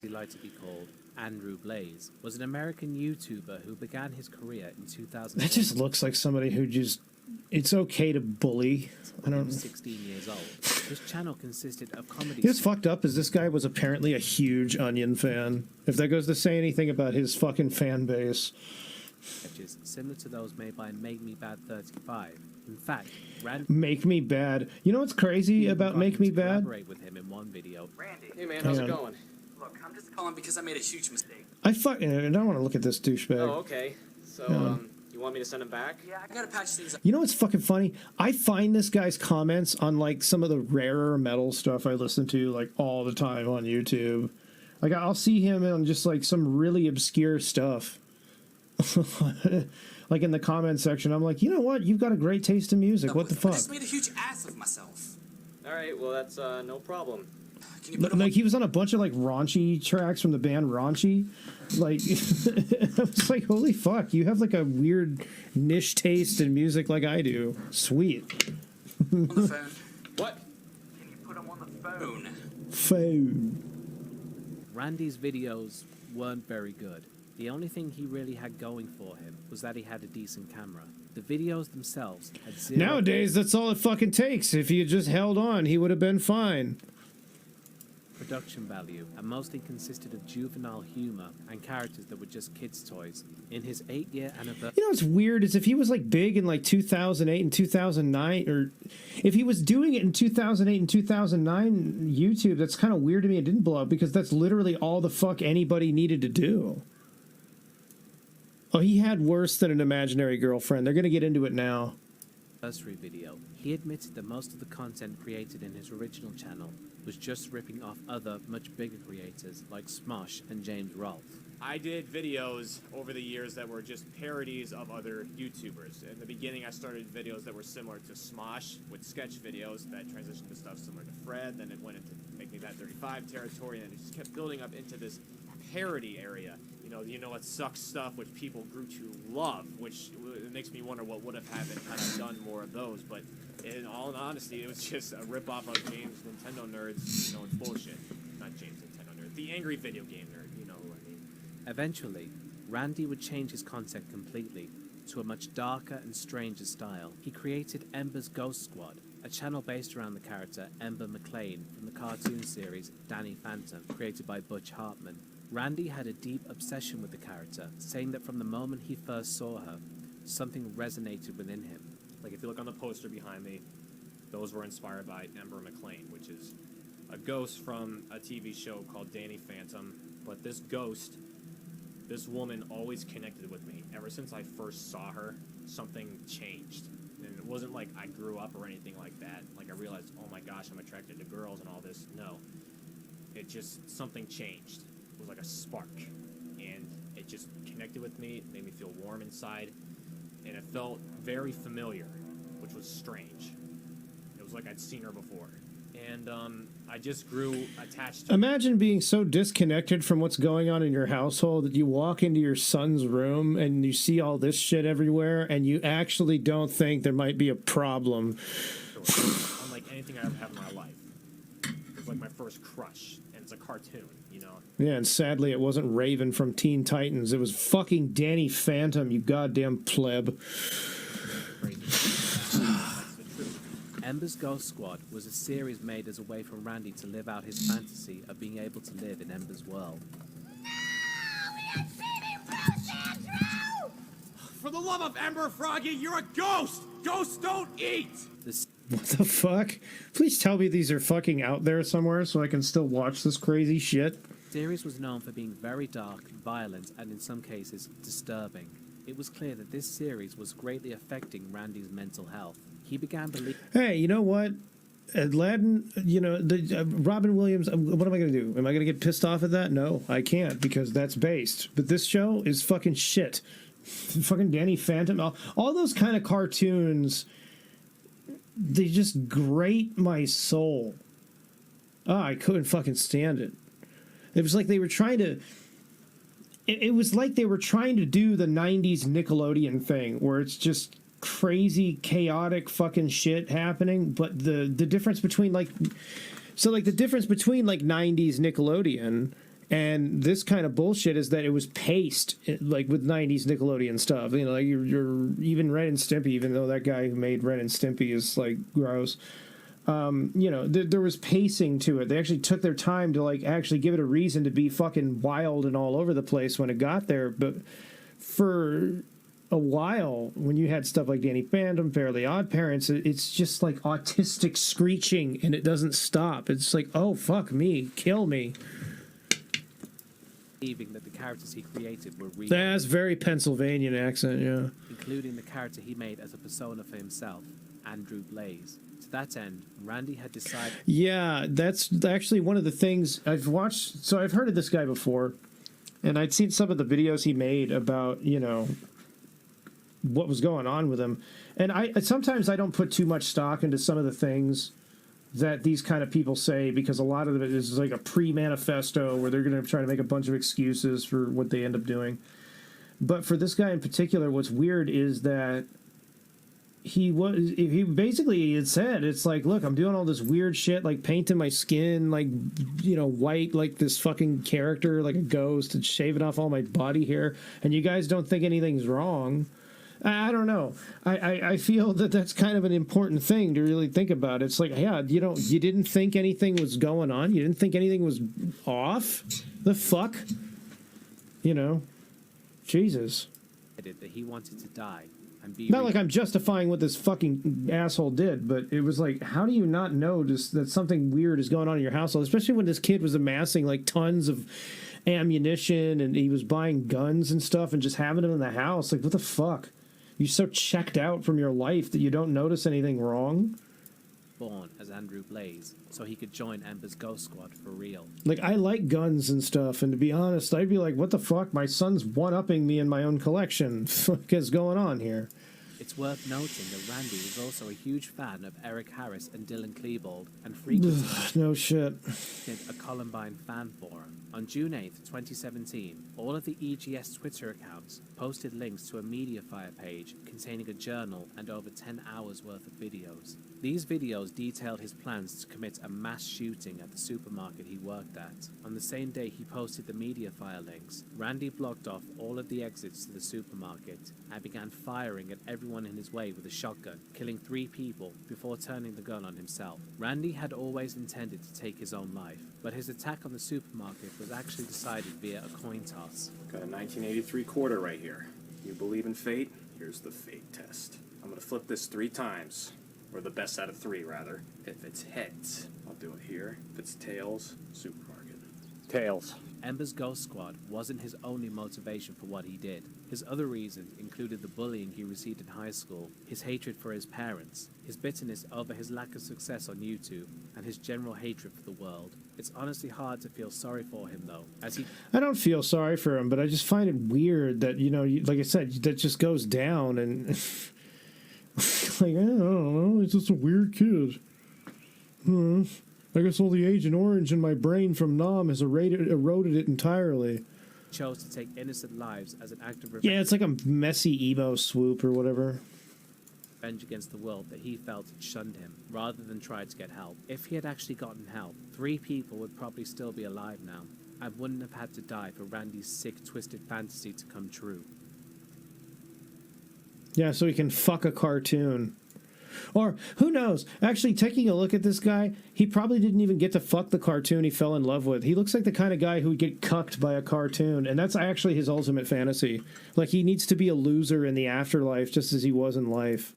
he liked to be called Andrew Blaze, was an American YouTuber who began his career in 2000. That just looks like somebody who just... It's okay to bully. I don't know. 16 years old. His channel consisted of comedy. What's fucked up is this guy was apparently a huge Onion fan. If that goes to say anything about his fucking fan base. Sketches similar to those made by Make Me Bad 35. In fact, Randy... Make Me Bad. You know what's crazy about Make Me Bad? Collaborate with him in one video. Randy. Hey man, how's it going? Look, I'm just calling because I made a huge mistake. I don't want to look at this douchebag. Oh, okay. So, you want me to send him back? Yeah, I gotta patch things up. You know what's fucking funny? I find this guy's comments on, like, some of the rarer metal stuff I listen to, like, all the time on YouTube. Like, I'll see him on just, like, some really obscure stuff. Like, in the comment section, I'm like, you know what? You've got a great taste in music. What the fuck? I just made a huge ass of myself. Alright, well that's, no problem. Can you put him Like, he was on a bunch of, like, raunchy tracks from the band Raunchy. Like, I was like, holy fuck, you have, like, a weird niche taste in music like I do. Sweet. on the phone? What? Can you put him on the phone? Phone. Randy's videos weren't very good. The only thing he really had going for him was that he had a decent camera. The videos themselves had zero... Nowadays, that's all it fucking takes. If he had just held on, he would have been fine. production value and mostly consisted of juvenile humor and characters that were just kids' toys. In his 8-year anniversary... You know what's weird is if he was like big in like 2008 and 2009, or if he was doing it in 2008 and 2009 YouTube, that's kind of weird to me. It didn't blow up because that's literally all the fuck anybody needed to do. Oh, he had worse than an imaginary girlfriend. They're going to get into it now. Video, he admitted that most of the content created in his original channel was just ripping off other, much bigger creators like Smosh and James Rolfe. I did videos over the years that were just parodies of other YouTubers. In the beginning, I started videos that were similar to Smosh with sketch videos that transitioned to stuff similar to Fred. Then it went into Make Me Bad 35 territory, and it just kept building up into this parody area. You know what sucks stuff, which people grew to love, which it makes me wonder what would have happened had I done more of those. But in all honesty, it was just a rip-off of James Nintendo Nerds, it's bullshit. Not James Nintendo Nerd, the angry video game nerd, you know who I mean. Eventually, Randy would change his content completely to a much darker and stranger style. He created Ember's Ghost Squad, a channel based around the character Ember McLean from the cartoon series Danny Phantom, created by Butch Hartman. Randy had a deep obsession with the character, saying that from the moment he first saw her, something resonated within him. Like if you look on the poster behind me, those were inspired by Ember McLean, which is a ghost from a TV show called Danny Phantom. But this ghost, this woman always connected with me. Ever since I first saw her, something changed. And it wasn't like I grew up or anything like that. Like I realized, oh my gosh, I'm attracted to girls and all this. No. It just, something changed. It was like a spark. And it just connected with me, it made me feel warm inside. And it felt very familiar, which was strange. It was like I'd seen her before. And I just grew attached to her. Imagine being so disconnected from what's going on in your household that you walk into your son's room and you see all this shit everywhere and you actually don't think there might be a problem. Unlike anything I ever had in my life. It was like my first crush, and it's a cartoon, Yeah, and sadly it wasn't Raven from Teen Titans. It was fucking Danny Phantom, you goddamn pleb. Ember's Ghost Squad was a series made as a way for Randy to live out his fantasy of being able to live in Ember's world. For the love of Ember, Froggy, you're a ghost! Ghosts don't eat! What the fuck? Please tell me these are fucking out there somewhere so I can still watch this crazy shit. The series was known for being very dark, violent, and in some cases, disturbing. It was clear that this series was greatly affecting Randy's mental health. He began believing... Hey, you know what? Aladdin, Robin Williams, what am I going to do? Am I going to get pissed off at that? No, I can't, because that's based. But this show is fucking shit. Fucking Danny Phantom, all those kind of cartoons, they just grate my soul. I couldn't fucking stand it. It was like they were trying to... It was like they were trying to do the 90s Nickelodeon thing, where it's just crazy, chaotic fucking shit happening, but the difference between, like... So, like, the difference between, like, 90s Nickelodeon And this kind of bullshit is that it was paced like with 90s Nickelodeon stuff. You know, like you're even Ren and Stimpy, even though that guy who made Ren and Stimpy is like gross. You know, there was pacing to it. They actually took their time to like actually give it a reason to be fucking wild and all over the place when it got there. But for a while, when you had stuff like Danny Phantom, Fairly Odd Parents, it's just like autistic screeching and it doesn't stop. It's like, oh, fuck me, kill me. Believing that the characters he created were real, That's very Pennsylvanian accent, yeah. including the character he made as a persona for himself, Andrew Blaze. To that end, Randy had decided... Yeah, that's actually one of the things I've watched. So I've heard of this guy before, and I'd seen some of the videos he made about, you know, what was going on with him. And sometimes I don't put too much stock into some of the things that these kind of people say, because a lot of it is like a pre-manifesto where they're going to try to make a bunch of excuses for what they end up doing. But for this guy in particular, what's weird is that he basically had said, it's like, look, I'm doing all this weird shit, like painting my skin, like, you know, white, like this fucking character, like a ghost, and shaving off all my body hair, and you guys don't think anything's wrong. I don't know. I feel that that's kind of an important thing to really think about. It's like, yeah, you didn't think anything was going on. You didn't think anything was off. The fuck? You know? Jesus. that he wanted to die and be... Not like I'm justifying what this fucking asshole did, but it was like, how do you not know just that something weird is going on in your household? Especially when this kid was amassing like tons of ammunition and he was buying guns and stuff and just having them in the house. Like, what the fuck? You're so checked out from your life that you don't notice anything wrong? Born as Andrew Blaze, so he could join Ember's Ghost Squad for real. Like, I like guns and stuff, and to be honest, I'd be like, what the fuck? My son's one-upping me in my own collection. What is going on here? It's worth noting that Randy was also a huge fan of Eric Harris and Dylan Klebold, and frequently No shit. did a Columbine fan forum. On June 8th, 2017, all of the EGS Twitter accounts posted links to a Mediafire page containing a journal and over 10 hours worth of videos. These videos detailed his plans to commit a mass shooting at the supermarket he worked at. On the same day he posted the Mediafire links, Randy blocked off all of the exits to the supermarket and began firing at everyone in his way with a shotgun, killing 3 people before turning the gun on himself. Randy had always intended to take his own life, but his attack on the supermarket was actually decided via a coin toss. Got a 1983 quarter right here. You believe in fate? Here's the fate test. I'm gonna flip this 3 times. Or the best out of 3, rather. If it's heads, I'll do it here. If it's tails, supermarket. Tails. Ember's Ghost Squad wasn't his only motivation for what he did. His other reasons included the bullying he received in high school, his hatred for his parents, his bitterness over his lack of success on YouTube, and his general hatred for the world. It's honestly hard to feel sorry for him, though, as he... I don't feel sorry for him, but I just find it weird that, you know, like I said, that just goes down and... like, I don't know, he's just a weird kid. I guess all the Agent Orange in my brain from Nom has eroded it entirely. chose to take innocent lives as an act of revenge. Yeah, it's like a messy emo swoop or whatever. Revenge against the world that he felt shunned him, rather than try to get help. If he had actually gotten help, 3 people would probably still be alive now, and wouldn't have had to die for Randy's sick, twisted fantasy to come true. Yeah, so he can fuck a cartoon. Or, who knows? Actually, taking a look at this guy, he probably didn't even get to fuck the cartoon he fell in love with. He looks like the kind of guy who would get cucked by a cartoon, and that's actually his ultimate fantasy. Like, he needs to be a loser in the afterlife just as he was in life.